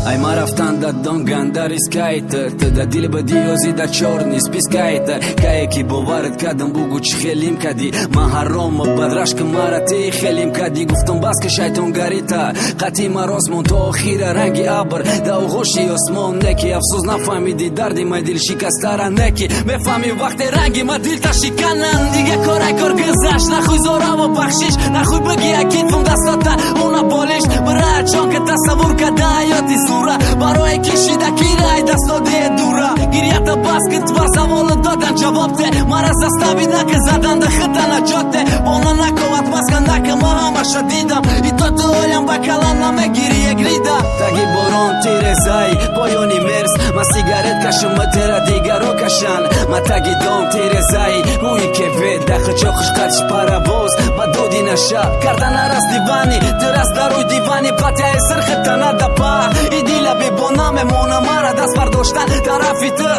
Ай ма рафтан да донган да рискайтер ты да дили ба диёзи да чорни спискайтер кае ки боварет кадам бугу чӣ хелим кади ма ҳарома бадрашка мара ти хелим кади гуфтам бас ки шайтонгарита қатъи мароз мон то охира ранги абр да оғоши осмон неки афсӯс нафаҳмиди дарди май дил шикастара неки мефаҳми вақте ранги ма дилта шиканан дига корай кор гузашт нахӯй зораво бахшиш нахӯй бигӣ акитвум дастота уна болиш бираа чон ка тасаввур када ҳаёти зура барои кишида кирай дастодие дура гирията бас ки твар саволу додан ҷавобте мара застави нака заданда хита наҷоте бона наковат маска нака ма ҳамаша дидам и то ту олям ба калан намегири егрида таги борон тирезай поёни мерз ма сигарет кашам ма тера дигаро кашан ма таги дом тирезай рӯи кевед дахачохиш қатиш паравоз ба доди наша карданарас дивани тирас дарӯй дивани патяи сирхитана дапа и дила бебона мемона мара даст бардоштан тарафи ты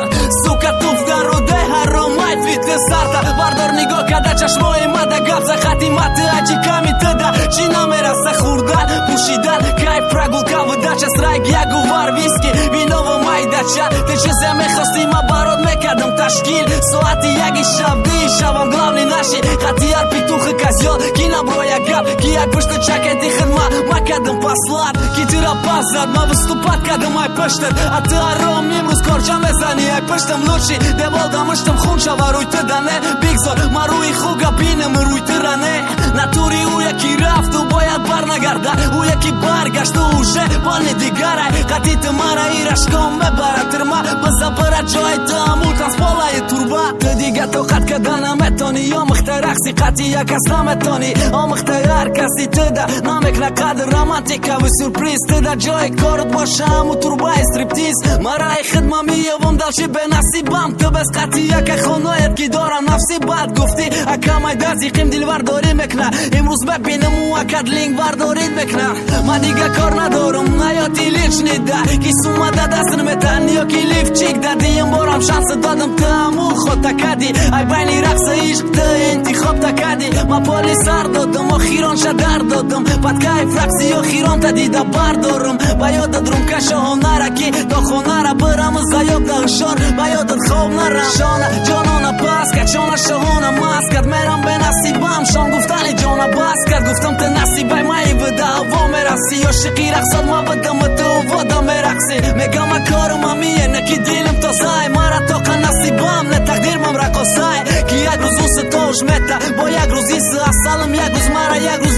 сука туфтан руде ҳаромай фити сарта бардор нигоҳ када чашмои мада гап за хати мати аҷи ками тыда чӣ намераса хурдан пӯшидан кайф прогулка выдача срайк ягу вар виски виново майдача ты чизе мехости ма барот мекардам ташкил соати яги шаб ди шабам главни наши хати яр петухи козёл ки наброя гап ки як пушти чакети хидма ма кардам паслат ки тира пас зад ма выступат кардам ай пиштат а ты аром имрӯз корҷа мезани ай пиштам лучи девол дамиштам хун шава рӯй ты да не бигзор ма рӯи хуга бинам рӯй тыра не натури ӯ яки рафту бояд барнагарда ӯ яки баргашту уже бони дигарай қати ты мара ирашком мебарад тирма бизабира ҷои ты амул танцполаи турба ты дига тоқат када наметони омихта рақси қати якас наметони омихта ҳар каси тыда намекна қадр романтикави сюрприз тыда ҷои корут боша ҳаму турбаи стриптиз мараи хидма миёвам далши бенасибам ты без қати яка хоноят ки дорам нафси бад гуфти акамай дазиқим дилбардорӣ мекна имрӯз мебинам ӯ акадлинг бардорид мекна ма дига кор надорам ҳаёти лични да ки сумада дастин метан ёки лифчик дадиим борам шанса додам ты ҳаму хота кади ай байни рақса ишқ ты интихоб такади ма поли сар додам охирон шадар додам падкайф рақси охирон та дида бардорам ба ёдат румкаша ҳонара ки то хонара бирам заёб да ҳушор ба ёдат хоб нарам шона ҷонона пас качона шаҳона маст кард мерам бенасибам шон гуфтани ҷона бас кард гуфтам ты насибай маи вида ҳаво мераси ёшиқи рақсот ма бидам ту вода мерақси мегам акору ма миена ки дилам тозай мара тоқа насибам не тақдирмам рақосай ки як рӯз уси тош мета бо як рӯз иси асалам як рӯз мара як рӯз